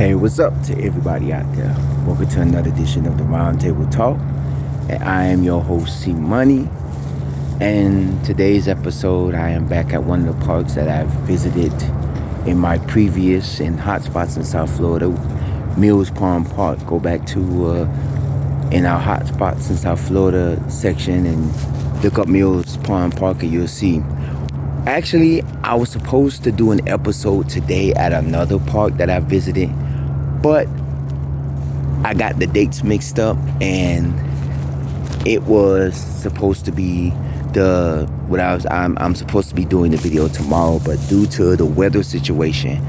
Hey, what's up to everybody out there? Welcome to another edition of the Roundtable Talk. And I am your host, C Money. And today's episode, I am back at one of the parks that I've visited in my previous and hotspots in South Florida, Mills Pond Park. Go back to in our hotspots in South Florida section and look up Mills Pond Park and you'll see. Actually, I was supposed to do an episode today at another park that I visited, but I got the dates mixed up, and it was supposed to be I'm supposed to be doing the video tomorrow, but due to the weather situation,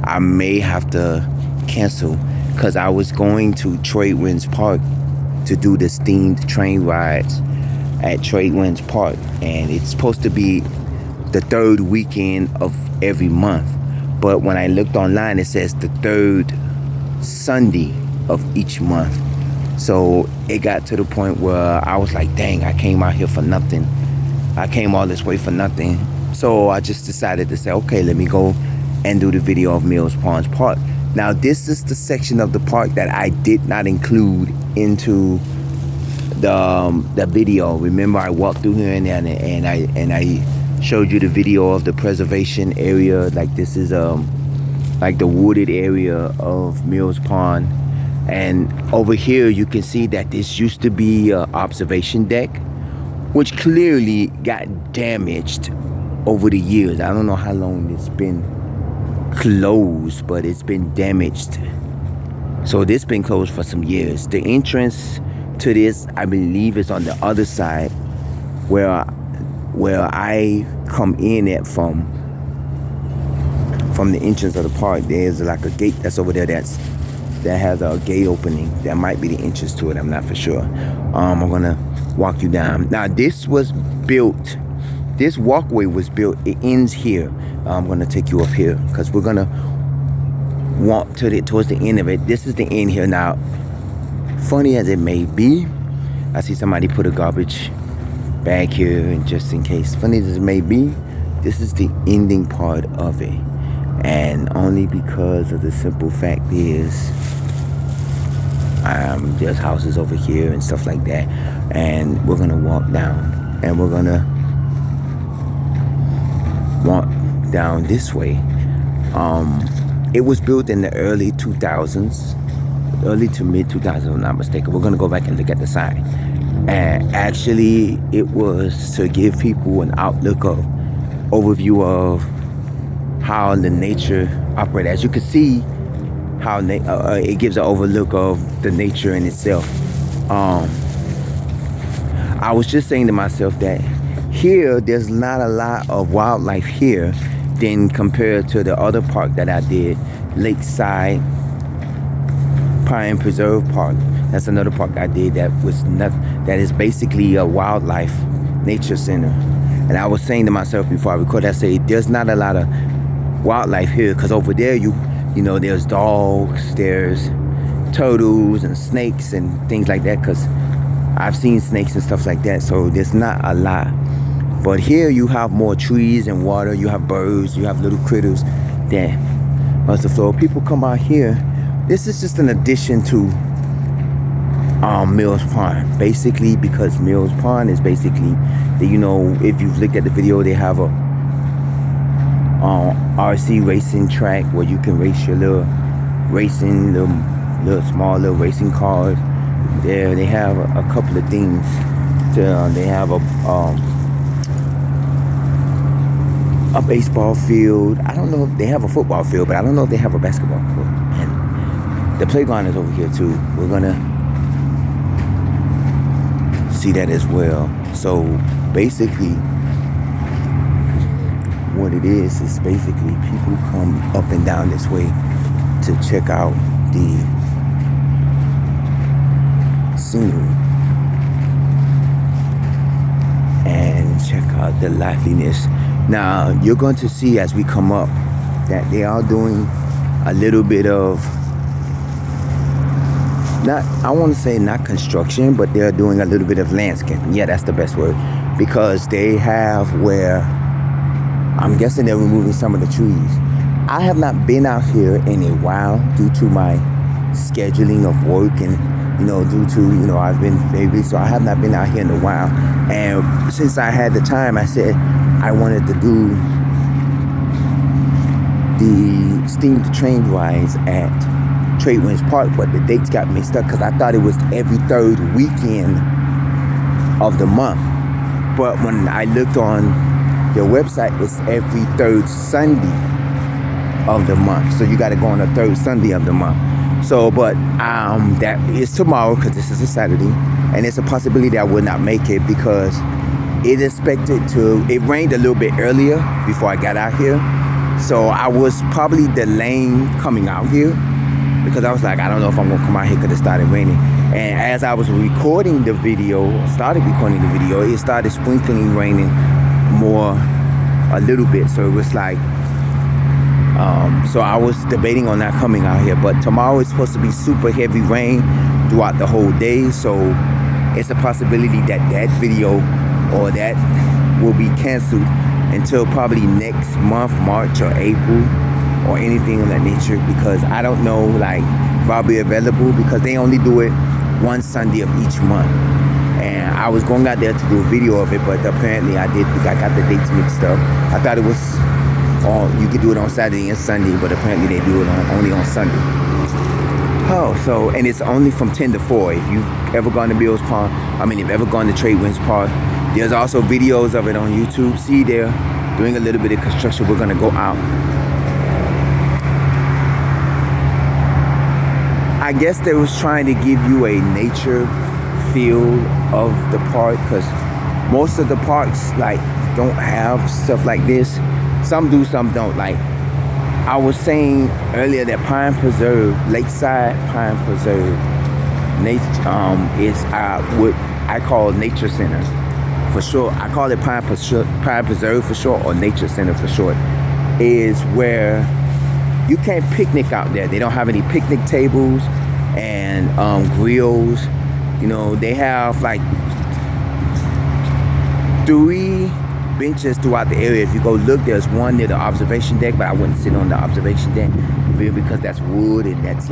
I may have to cancel because I was going to Tradewinds Park to do this themed train rides at Tradewinds Park, and it's supposed to be the third weekend of every month, but when I looked online it says the third Sunday of each month. So it got to the point where I was like, dang, I came out here for nothing. I came all this way for nothing. So I just decided to say, okay, let me go and do the video of Mills Pond Park. Now this is the section of the park that I did not include into the video. Remember, I walked through here and I showed you the video of the preservation area. Like this is like the wooded area of Mills Pond, and over here you can see that this used to be an observation deck, which clearly got damaged over the years. I don't know how long it's been closed, but it's been damaged. So this been closed for some years. The entrance to this, I believe, is on the other side where I come in at from the entrance of the park. There's like a gate that's over there that has a gate opening. That might be the entrance to it. I'm not for sure. I'm gonna walk you down. Now this was built. This walkway was built. It ends here. I'm gonna take you up here because we're gonna walk towards the end of it. This is the end here. Now, funny as it may be, I see somebody put a garbage bag here, and just in case, funny as it may be, this is the ending part of it, and only because of the simple fact is there's houses over here and stuff like that, and we're gonna walk down, and we're gonna walk down this way. It was built in the early 2000s, early to mid 2000s, if I'm not mistaken. We're gonna go back and look at the sign. And actually it was to give people an overview of how the nature operates. As you can see, how it gives an overlook of the nature in itself. I was just saying to myself that here there's not a lot of wildlife here than compared to the other park that I did, Lakeside Pine Preserve Park. That's another park I did that is basically a wildlife nature center. And I was saying to myself before I recorded, I said there's not a lot of wildlife here, because over there you know there's dogs, there's turtles and snakes and things like that, because I've seen snakes and stuff like that. So there's not a lot. But here you have more trees and water, you have birds, you have little critters that must have flown. People come out here. This is just an addition to Mills Pond, basically, because Mills Pond is basically, you know, if you've looked at the video, they have a RC racing track where you can race your little small racing cars. There they have a couple of things. They have a baseball field. I don't know if they have a football field, but I don't know if they have a basketball field. And the playground is over here too. We're gonna see that as well. So basically what it is basically people come up and down this way to check out the scenery and check out the liveliness. Now you're going to see as we come up that they are doing a little bit of, I want to say not construction, but they're doing a little bit of landscaping. Yeah, that's the best word, because they have where I'm guessing they're removing some of the trees. I have not been out here in a while due to my scheduling of work and due to I've been busy, so I have not been out here in a while. And since I had the time, I said I wanted to do the steamed train rides at Tradewinds Park, but the dates got mixed up because I thought it was every third weekend of the month. But when I looked on their website, it's every third Sunday of the month. So you got to go on the third Sunday of the month. So, but that is tomorrow because this is a Saturday, and it's a possibility I would not make it because it rained a little bit earlier before I got out here. So I was probably delaying coming out here because I was like, I don't know if I'm going to come out here because it started raining. And as I was started recording the video, it started sprinkling raining more a little bit. So it was like, so I was debating on not coming out here. But tomorrow is supposed to be super heavy rain throughout the whole day. So it's a possibility that video or that will be canceled until probably next month, March or April or anything of that nature, because I don't know if I'll be available because they only do it one Sunday of each month. And I was going out there to do a video of it, but apparently I got the dates mixed up. I thought it was you could do it on Saturday and Sunday, but apparently they do it only on Sunday. And it's only from 10 to 4. If you've ever gone to Bill's Park, if you've ever gone to Tradewinds Park, there's also videos of it on YouTube. See, they're doing a little bit of construction. We're gonna go out. I guess they was trying to give you a nature feel of the park because most of the parks don't have stuff like this. Some do, some don't. I was saying earlier that Pine Preserve, Lakeside Pine Preserve, is what I call Nature Center for short. I call it Pine Preserve for short, or Nature Center for short. Is where you can't picnic out there. They don't have any picnic tables and grills. They have 3 benches throughout the area. If you go look, there's one near the observation deck, but I wouldn't sit on the observation deck because that's wood and that's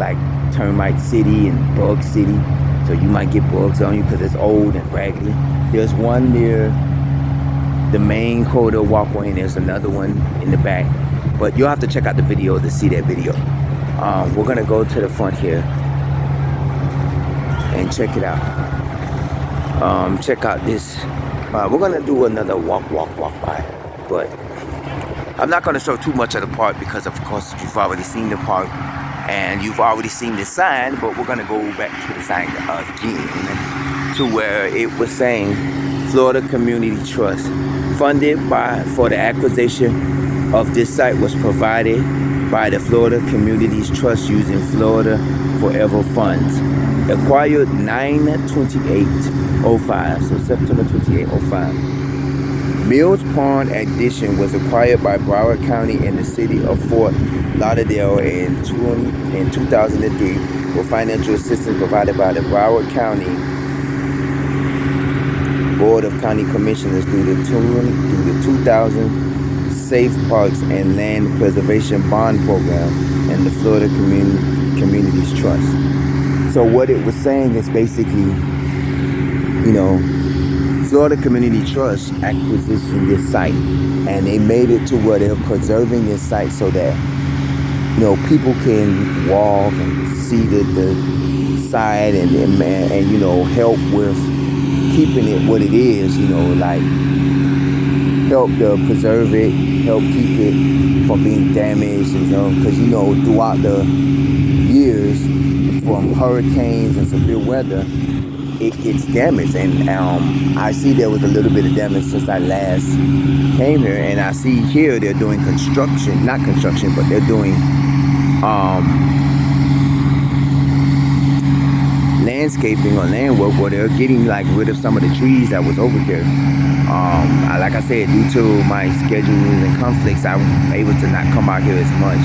termite city and bug city, so you might get bugs on you because it's old and raggedy. There's one near the main corridor walkway, and there's another one in the back, but you'll have to check out the video to see that video. We're gonna go to the front here and check it out. Check out this. We're gonna do another walk by, but I'm not gonna show too much of the park because of course you've already seen the park and you've already seen the sign, but we're gonna go back to the sign again to where it was saying Florida Community Trust funded for the acquisition of this site was provided by the Florida Communities Trust using Florida Forever funds. Acquired 9/28/05, so September 28/05. Mills Pond addition was acquired by Broward County and the city of Fort Lauderdale in 2003, with financial assistance provided by the Broward County Board of County Commissioners through the 2000 Safe Parks and Land Preservation Bond Program and the Florida Communities Trust. So what it was saying is basically, Florida Community Trust acquisition this site, and they made it to where they're preserving this site so that, people can walk and see the site and help with keeping it what it is, help to preserve it, help keep it from being damaged, because, throughout the years, from hurricanes and severe weather, it gets damaged. And I see there was a little bit of damage since I last came here. And I see here they're doing not construction, but they're doing landscaping or land work where they're getting rid of some of the trees that was over here. Like I said, due to my schedules and conflicts, I'm able to not come out here as much.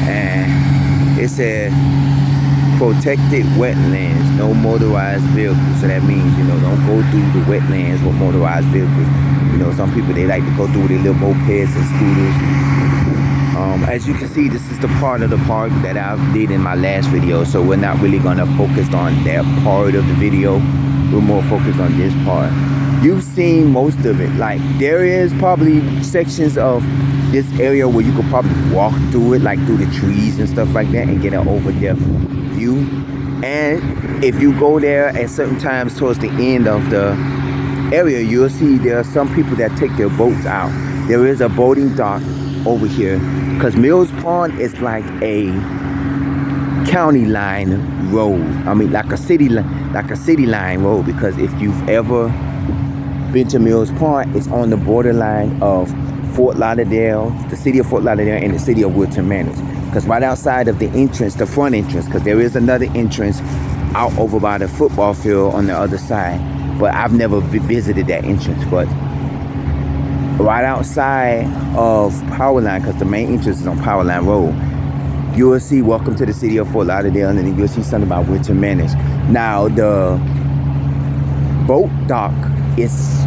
And it said protected wetlands, no motorized vehicles. So that means, don't go through the wetlands with motorized vehicles. Some people, they like to go through with their little mopeds and scooters. As you can see, this is the part of the park that I did in my last video, so we're not really gonna focus on that part of the video. We're more focused on this part. You've seen most of it. Like, there is probably sections of this area where you could probably walk through it, like through the trees and stuff like that, and get an over-depth view. And if you go there at certain times towards the end of the area, you'll see there are some people that take their boats out. There is a boating dock over here, because Mills Pond is like a county line road. I mean, like a city line road, because if you've ever been to Mills Pond, it's on the borderline of Fort Lauderdale, the city of Fort Lauderdale, and the city of Wilton Manors. Because right outside of the entrance, the front entrance, because there is another entrance out over by the football field on the other side, but I've never visited that entrance. But right outside of Powerline, because the main entrance is on Powerline Road, you will see "Welcome to the City of Fort Lauderdale," and then you'll see something about Wilton Manors. Now, the boat dock is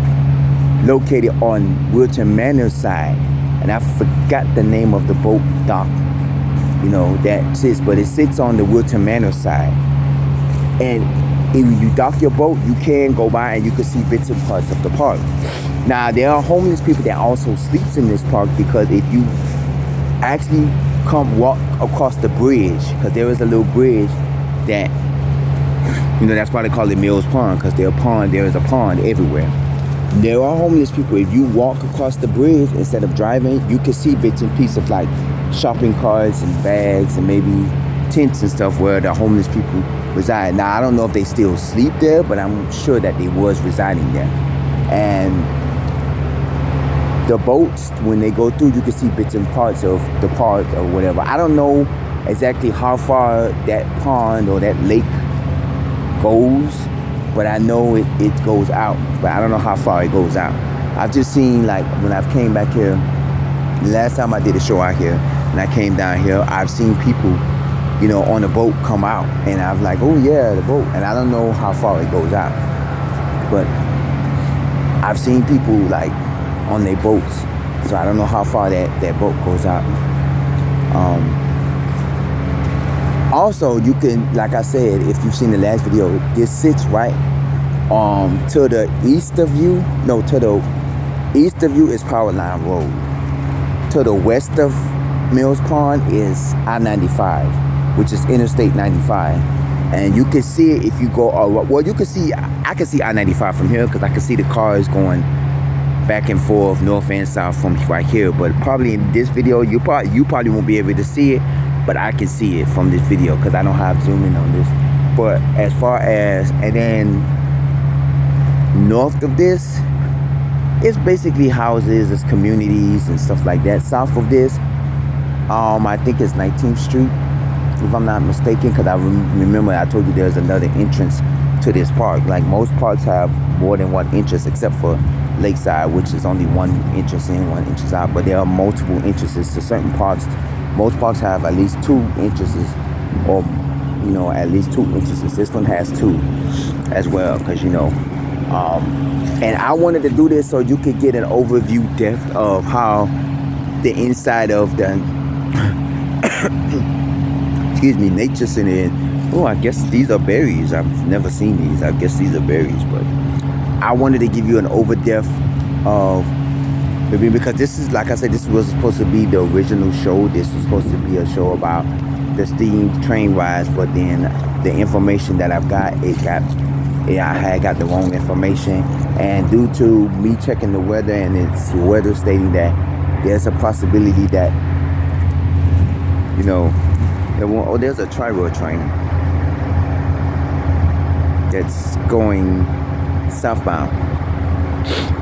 located on Wilton Manors side, and I forgot the name of the boat dock, that sits, but it sits on the Wilton Manors side. And if you dock your boat, you can go by and you can see bits and parts of the park. Now, there are homeless people that also sleeps in this park, because if you actually come walk across the bridge, because there is a little bridge that, that's why they call it Mills Pond, because there is a pond everywhere. There are homeless people. If you walk across the bridge instead of driving, you can see bits and pieces of like shopping carts and bags and maybe tents and stuff where the homeless people reside. Now, I don't know if they still sleep there, but I'm sure that they was residing there. And the boats, when they go through, you can see bits and parts of the park or whatever. I don't know exactly how far that pond or that lake goes, but I know it goes out, but I don't know how far it goes out. I've just seen, like, when I've came back here, the last time I did a show out here and I came down here, I've seen people, on the boat come out, and I'm like, oh yeah, the boat. And I don't know how far it goes out, but I've seen people like on their boats, so I don't know how far that boat goes out. Also, you can, like I said, if you've seen the last video, this sits right to the east of you. No, to the east of you is Powerline Road. To the west of Mills Pond is I-95, which is Interstate 95. And you can see it if you go, you can see, I can see I-95 from here, because I can see the cars going back and forth, north and south from right here. But probably in this video, you probably won't be able to see it, but I can see it from this video, because I know how to zoom in on this. But as far as, and then north of this, it's basically houses, it's communities and stuff like that. South of this, I think it's 19th Street, if I'm not mistaken, because I remember I told you there's another entrance to this park. Like, most parks have more than one entrance, except for Lakeside, which is only one entrance in, one entrance out. But there are multiple entrances to certain parks. Most parks have at least two entrances, or at least two entrances. This one has two as well, because and I wanted to do this so you could get an overview depth of how the inside of the nature center is. Oh, I guess these are berries. I've never seen these. I guess these are berries, but I wanted to give you an over-depth of, because this is, like I said, this was supposed to be the original show. This was supposed to be a show about the steam train rides, but then the information that I've got, I had got the wrong information. And due to me checking the weather, and it's weather stating that there's a possibility that, there's a tri-road train that's going southbound,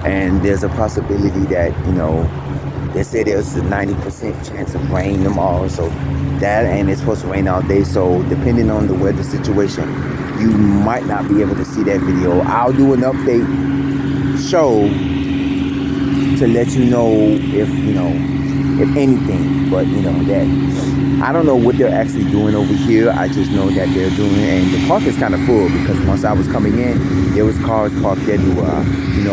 and there's a possibility that they say there's a 90% chance of rain tomorrow, so that, and it's supposed to rain all day, so depending on the weather situation, you might not be able to see that video. I'll do an update show to let you know if anything, but that I don't know what they're actually doing over here. I just know that they're doing it, and the park is kind of full, because once I was coming in, there was cars parked everywhere.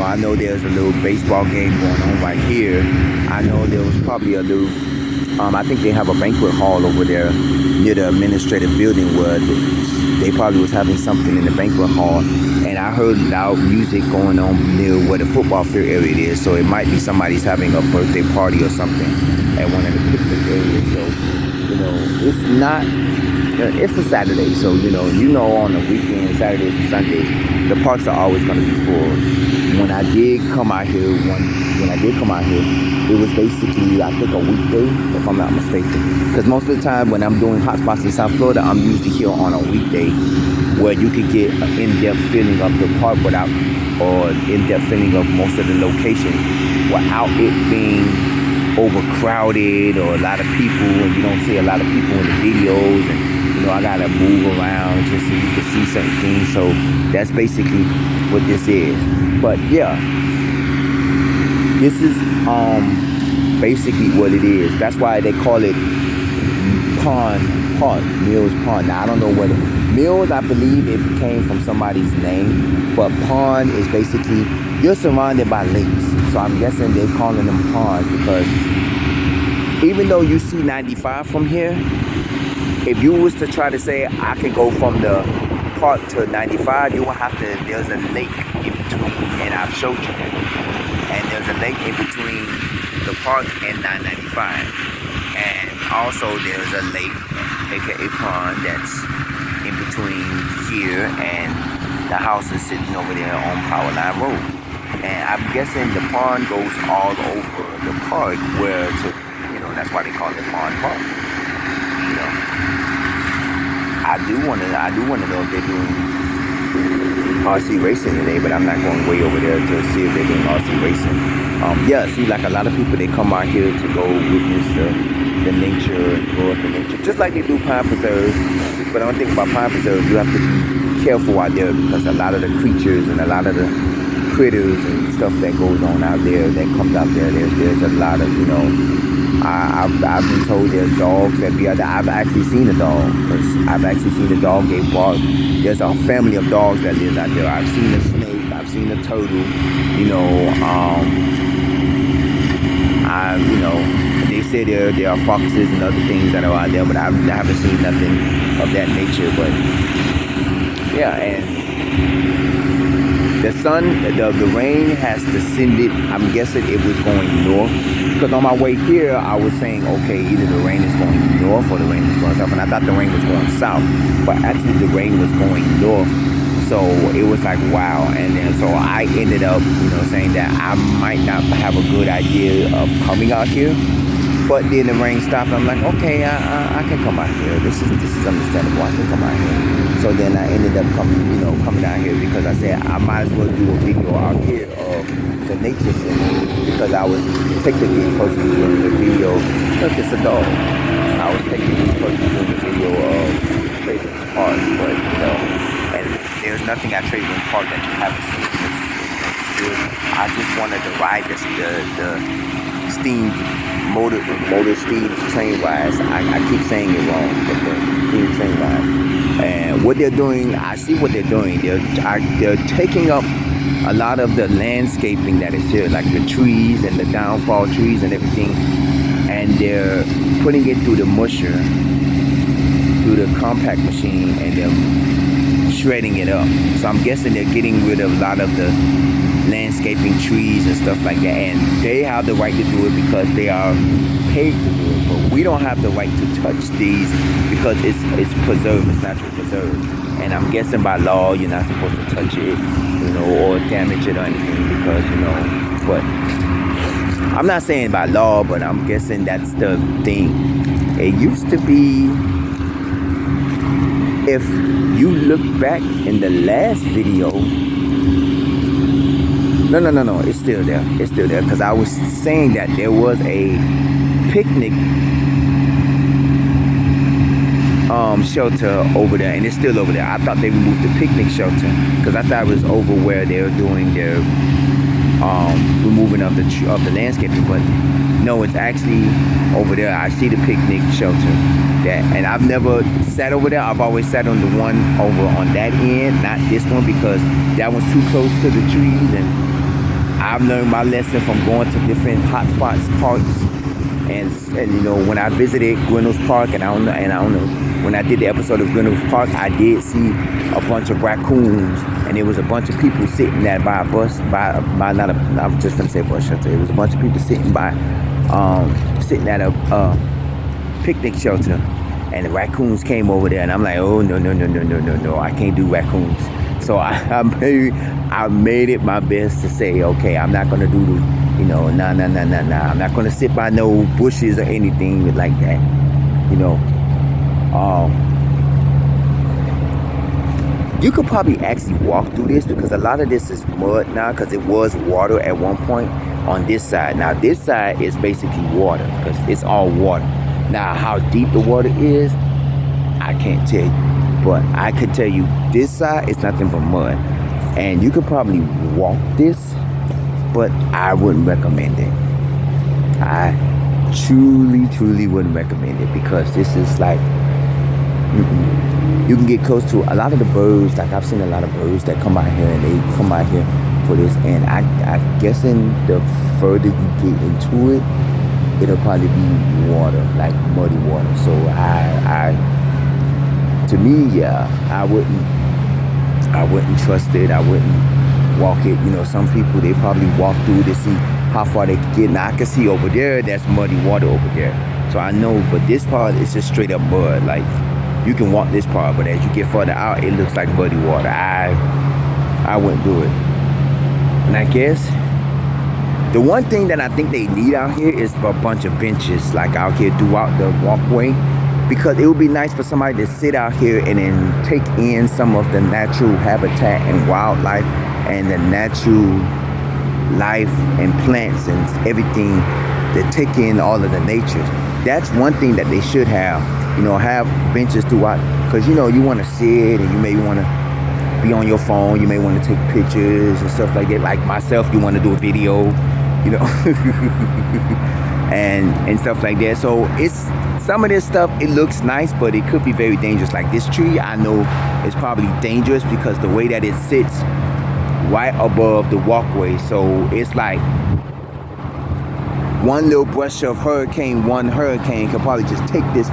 I know there's a little baseball game going on right here. I know there was probably a little I think they have a banquet hall over there near the administrative building where they probably was having something in the banquet hall. And I heard loud music going on near where the football field area is. So it might be somebody's having a birthday party or something at one of the picnic areas. So, it's not, it's a Saturday. So, on the weekend, Saturdays and Sundays, the parks are always going to be full. When I did come out here, it was basically, I think, a weekday, if I'm not mistaken. Because most of the time when I'm doing hotspots in South Florida, I'm usually here on a weekday where you could get an in-depth feeling of the park or in-depth feeling of most of the location without it being overcrowded or a lot of people, and you don't see a lot of people in the videos, and I gotta move around just so you can see certain things. So that's basically what this is. But yeah, this is basically what it is. That's why they call it Mills Pond. Now I don't know what Mills, I believe it came from somebody's name, but pond is basically, you're surrounded by lakes. So I'm guessing they're calling them ponds because even though you see 95 from here, if you was to try to say I can go from the park to 95, you will have to, there's a lake in between, and I've showed you that. And there's a lake in between the park and 995. And also there's a lake, aka pond, that's in between here and the house is sitting over there on Powerline Road. And I'm guessing the pond goes all over the park where that's why they call it Pond Park. I do want to know if they're doing RC racing today, but I'm not going way over there to see if they're doing RC racing. See, like a lot of people, they come out here to go witness the nature and go up the nature, just like they do Pine Preserve. But the only thing about Pine Preserve, you have to be careful out there because a lot of the creatures and a lot of the critters and stuff that goes on out there, that comes out there, there's a lot of, I've been told there's dogs that be out there. I've actually seen a dog, because I've actually seen a dog get barked. There's a family of dogs that lives out there. I've seen a snake, I've seen a turtle, they say there are foxes and other things that are out there, but I haven't seen nothing of that nature. But yeah, and the sun, the rain has descended. I'm guessing it was going north, because on my way here I was saying, okay, either the rain is going north or the rain is going south, and I thought the rain was going south, but actually the rain was going north. So it was like, wow. And then so I ended up saying that I might not have a good idea of coming out here. But then the rain stopped. I'm like, okay, I can come out here. This is understandable. I can come out here. So then I ended up coming out here because I said I might as well do a video out here of the nature center, because I was technically supposed to be doing the video. Look, it's a dog. I was technically supposed to be doing the video of Tradelands Park, but and there's nothing at Tradelands Park that you haven't seen. I just wanted to ride the steam motor steam train rides. I keep saying it wrong, but the steam train ride. And what they're doing, I see what they're doing. They're taking up a lot of the landscaping that is here, like the trees and the downfall trees and everything, and they're putting it through the musher, through the compact machine, and they're shredding it up. So I'm guessing they're getting rid of a lot of the landscaping trees and stuff like that, and they have the right to do it because they are paid to do it. But we don't have the right to touch these because it's preserved, it's natural preserved. And I'm guessing by law you're not supposed to touch it, or damage it or anything, because but I'm not saying by law, but I'm guessing that's the thing. It used to be, if you look back in the last video, no, it's still there, because I was saying that there was a picnic shelter over there, and it's still over there. I thought they removed the picnic shelter because I thought it was over where they were doing their removing of the landscaping, but no, it's actually over there. I see the picnic shelter and I've never sat over there. I've always sat on the one over on that end, not this one, because that one's too close to the trees, and I've learned my lesson from going to different hotspots parks And when I visited Grinnell's Park, and I don't know, when I did the episode of Grinnell's Park, I did see a bunch of raccoons, and there was a bunch of people sitting there by a bus, by not a, I was just gonna say bus shelter. It was a bunch of people sitting at a picnic shelter, and the raccoons came over there, and I'm like, oh no, I can't do raccoons. So I made it my best to say, okay, I'm not gonna do the, nah. I'm not gonna sit by no bushes or anything like that, You could probably actually walk through this because a lot of this is mud now, because it was water at one point on this side. Now this side is basically water because it's all water. Now how deep the water is, I can't tell you. But I could tell you this side is nothing but mud. And you could probably walk this, but I wouldn't recommend it. I truly wouldn't recommend it because this is like, you can get close to a lot of the birds. Like I've seen a lot of birds that come out here, and they come out here for this. And I guessing the further you get into it, it'll probably be water, like muddy water. So to me, yeah, I wouldn't trust it. I wouldn't walk it. Some people, they probably walk through to see how far they can get. Now I can see over there, that's muddy water over there. So I know, but this part is just straight up mud. Like you can walk this part, but as you get further out, it looks like muddy water. I wouldn't do it. And I guess the one thing that I think they need out here is a bunch of benches, like out here throughout the walkway. Because it would be nice for somebody to sit out here and then take in some of the natural habitat and wildlife and the natural life and plants and everything, to take in all of the nature. That's one thing that they should have, have benches throughout, because you want to sit and you may want to be on your phone, you may want to take pictures and stuff like that. Like myself, you want to do a video, and stuff like that. So it's some of this stuff, it looks nice, but it could be very dangerous. Like this tree, I know it's probably dangerous because the way that it sits right above the walkway. So it's like one little brush of one hurricane could probably just take this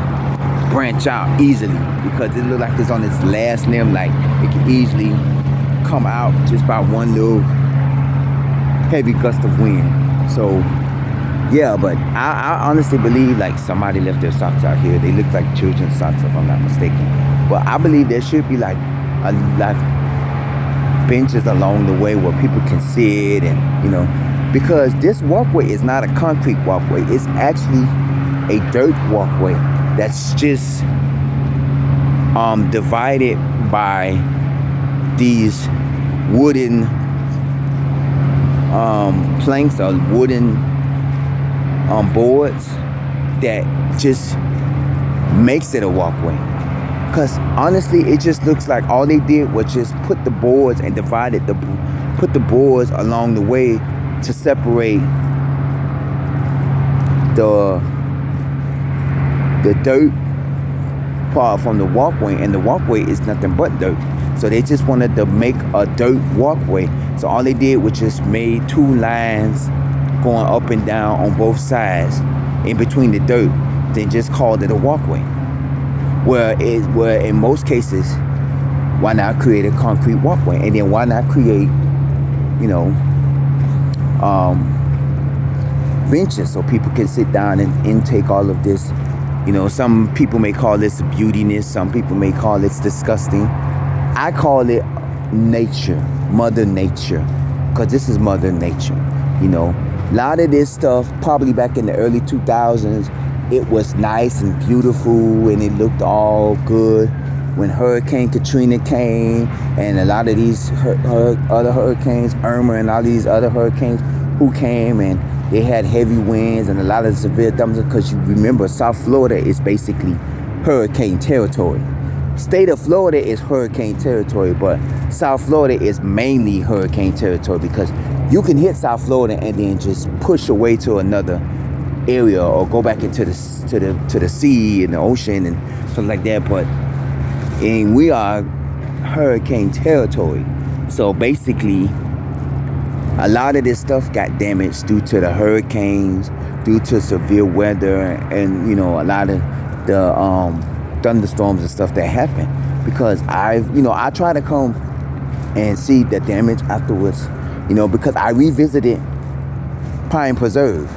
branch out easily, because it looks like it's on its last limb. Like it can easily come out just by one little heavy gust of wind. So yeah, but I honestly believe like somebody left their socks out here. They look like children's socks, if I'm not mistaken. But I believe there should be like a lot benches along the way where people can sit and, because this walkway is not a concrete walkway. It's actually a dirt walkway that's just divided by these wooden planks or wooden boards that just makes it a walkway. Because honestly, it just looks like all they did was just put the boards and put the boards along the way to separate the dirt part from the walkway, and the walkway is nothing but dirt. So they just wanted to make a dirt walkway. So all they did was just made two lines going up and down on both sides in between the dirt, then just called it a walkway. Where in most cases, why not create a concrete walkway? And then why not create, benches so people can sit down and intake all of this. Some people may call this beautiness, some people may call it disgusting. I call it nature, Mother Nature, because this is Mother Nature. A lot of this stuff, probably back in the early 2000s, it was nice and beautiful and it looked all good when Hurricane Katrina came, and a lot of these other hurricanes, Irma and all these other hurricanes who came, and they had heavy winds and a lot of severe thunderstorms, because you remember South Florida is basically hurricane territory. State of Florida is hurricane territory, but South Florida is mainly hurricane territory, because you can hit South Florida and then just push away to another area or go back into the sea and the ocean and stuff like that. But we are hurricane territory. So basically, a lot of this stuff got damaged due to the hurricanes, due to severe weather and a lot of the thunderstorms and stuff that happen. Because I try to come and see the damage afterwards, because I revisited Pine Preserve,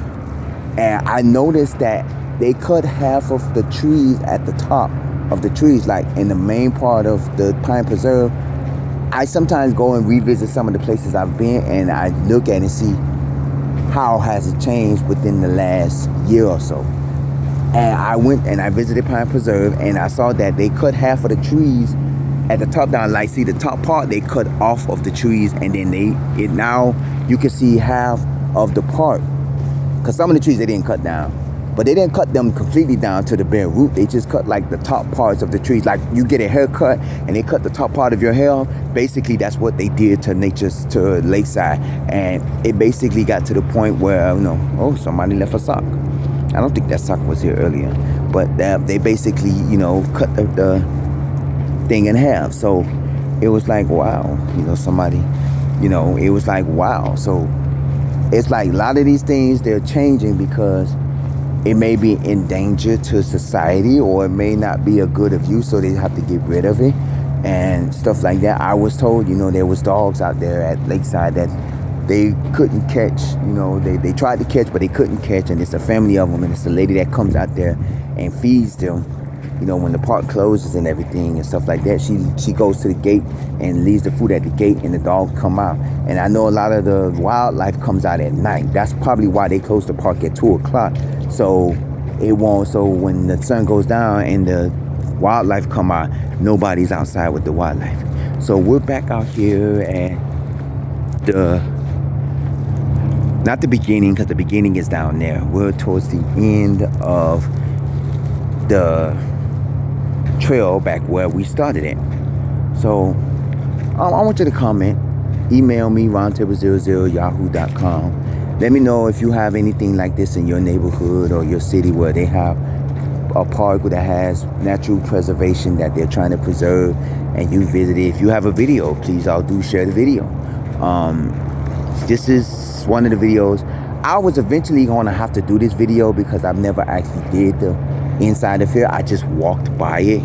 and I noticed that they cut half of the trees at the top of the trees, like in the main part of the Pine Preserve. I sometimes go and revisit some of the places I've been, and I look at it and see how has it changed within the last year or so. And I went and I visited Pine Preserve, and I saw that they cut half of the trees at the top down. Like, see, the top part they cut off of the trees, and then now you can see half of the part, because some of the trees they didn't cut down, but they didn't cut them completely down to the bare root. They just cut like the top parts of the trees. Like you get a haircut and they cut the top part of your hair off. Basically, that's what they did to Lakeside, and it basically got to the point where somebody left a sock. I don't think that sock was here earlier, but they basically cut the thing in half. So it was like, wow, somebody, it was like, wow. So it's like a lot of these things, they're changing because it may be in danger to society, or it may not be a good of use, so they have to get rid of it and stuff like that. I was told, there was dogs out there at Lakeside that they couldn't catch. They tried to catch, but they couldn't catch, and it's a family of them, and it's a lady that comes out there and feeds them. When the park closes and everything and stuff like that, she goes to the gate and leaves the food at the gate, and the dog come out. And I know a lot of the wildlife comes out at night. That's probably why they close the park at 2 o'clock. So it won't. So when the sun goes down and the wildlife come out, nobody's outside with the wildlife. So we're back out here at not the beginning, because the beginning is down there. We're towards the end of the trail back where we started it. So I want you to comment, email me roundtable00yahoo.com. Let me know if you have anything like this in your neighborhood or your city where they have a park that has natural preservation that they're trying to preserve, and you visit it. If you have a video, please do share the video. This is one of the videos. I was eventually going to have to do this video because I've never actually did the inside of here. I just walked by it,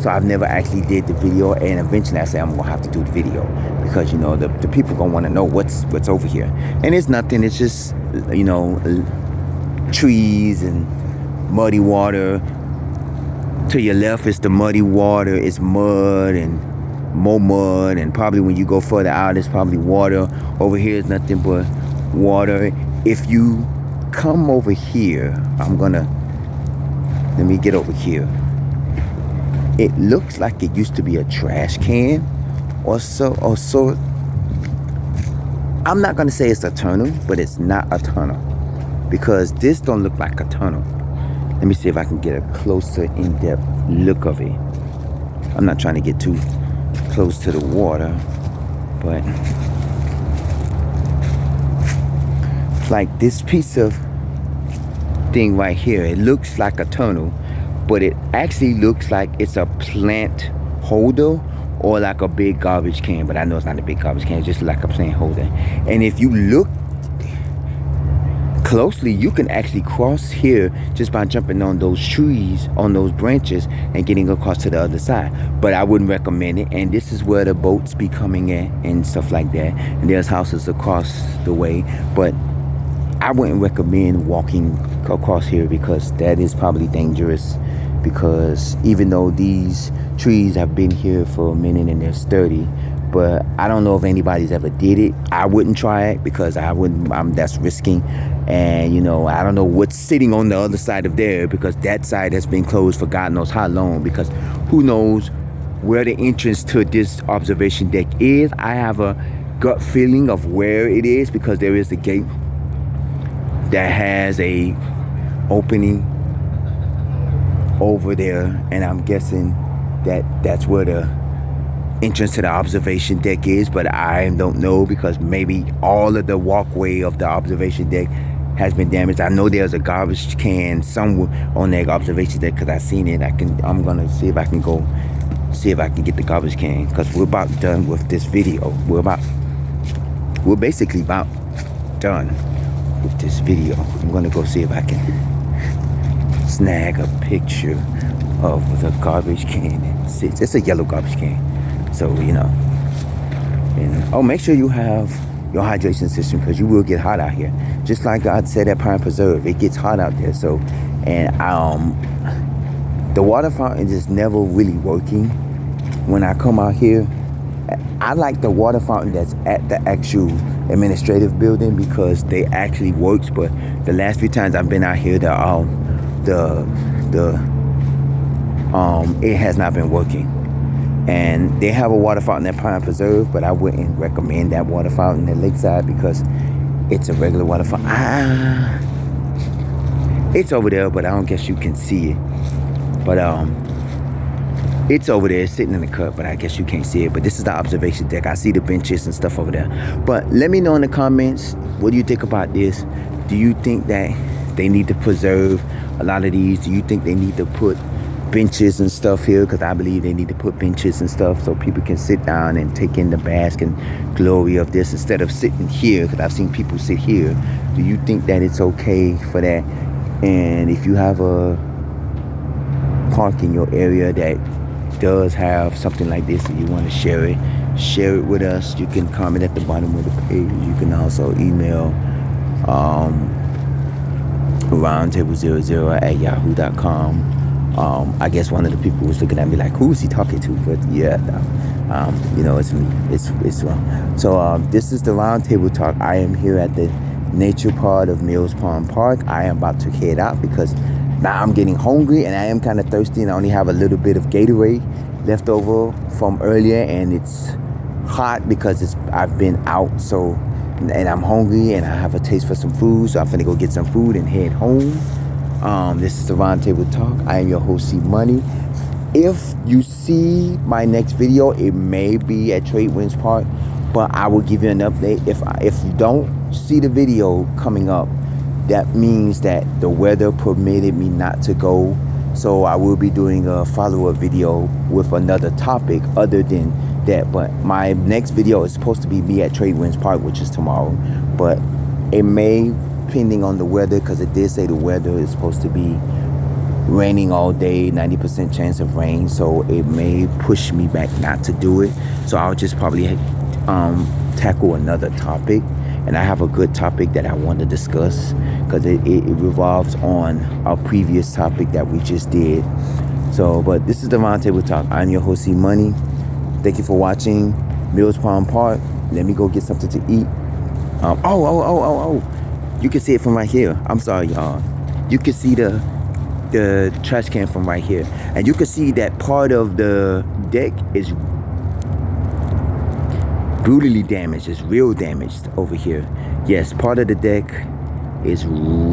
so I've never actually did the video, and eventually I said I'm gonna have to do the video because the people gonna want to know what's over here. And it's nothing, it's just trees and muddy water. To your left is the muddy water, it's mud and more mud, and probably when you go further out it's probably water. Over here is nothing but water. If you come over here, let me get over here. It looks like it used to be a trash can or so. I'm not going to say it's a tunnel, but it's not a tunnel, because this don't look like a tunnel. Let me see if I can get a closer, in-depth look of it. I'm not trying to get too close to the water, but like this piece of thing right here, it looks like a tunnel, but it actually looks like it's a plant holder or like a big garbage can. But I know it's not a big garbage can, it's just like a plant holder. And if you look closely, you can actually cross here just by jumping on those trees, on those branches, and getting across to the other side. But I wouldn't recommend it. And this is where the boats be coming in and stuff like that, and there's houses across the way. But I wouldn't recommend walking across here because that is probably dangerous, because even though these trees have been here for a minute and they're sturdy, but I don't know if anybody's ever did it. I wouldn't try it because that's risking. And I don't know what's sitting on the other side of there, because that side has been closed for God knows how long, because who knows where the entrance to this observation deck is. I have a gut feeling of where it is, because there is a gate that has a opening over there, and I'm guessing that's where the entrance to the observation deck is. But I don't know, because maybe all of the walkway of the observation deck has been damaged. I know there's a garbage can somewhere on that observation deck because I've seen it. I'm gonna see if I can get the garbage can, because we're about done with this video. We're basically about done. with this video. I'm gonna go see if I can snag a picture of the garbage can. It's a yellow garbage can, so and make sure you have your hydration system, because you will get hot out here, just like God said at Pine Preserve. It gets hot out there. So, and the water fountain is never really working when I come out here. I like the water fountain that's at the actual administrative building, because they actually works. But the last few times I've been out here, it has not been working. And they have a water fountain at Pine Preserve, but I wouldn't recommend that water fountain at Lakeside, because it's a regular water fountain. It's over there, but I don't guess you can see it. But it's over there, sitting in the cup, but I guess you can't see it. But this is the observation deck. I see the benches and stuff over there. But let me know in the comments, what do you think about this? Do you think that they need to preserve a lot of these? Do you think they need to put benches and stuff here? Because I believe they need to put benches and stuff so people can sit down and take in the bask and glory of this, instead of sitting here, because I've seen people sit here. Do you think that it's okay for that? And if you have a park in your area that does have something like this and you want to share it with us, you can comment at the bottom of the page. You can also email roundtable00@yahoo.com. I guess one of the people was looking at me like, who is he talking to? But yeah, it's me. It's so this is the Roundtable Talk. I am here at the nature part of Mills Pond Park. I am about to head out because now I'm getting hungry and I am kind of thirsty, and I only have a little bit of Gatorade left over from earlier, and it's hot because I've been out. So, and I'm hungry and I have a taste for some food, so I'm finna go get some food and head home. This is the Roundtable Talk. I am your host, C Money. If you see my next video, it may be at Trade Winds Park, but I will give you an update. If you don't see the video coming up, that means that the weather permitted me not to go. So I will be doing a follow-up video with another topic other than that. But my next video is supposed to be me at Trade Winds Park, which is tomorrow. But it may, depending on the weather, because it did say the weather is supposed to be raining all day, 90% chance of rain. So it may push me back not to do it. So I'll just probably tackle another topic. And I have a good topic that I want to discuss, because it revolves on our previous topic that we just did. So, but this is the Roundtable Talk. I'm your host, C Money. Thank you for watching Mills Pond Park. Let me go get something to eat. You can see it from right here. I'm sorry, y'all. You can see the trash can from right here. And you can see that part of the deck is brutally damaged. It's real damaged over here. Yes, part of the deck is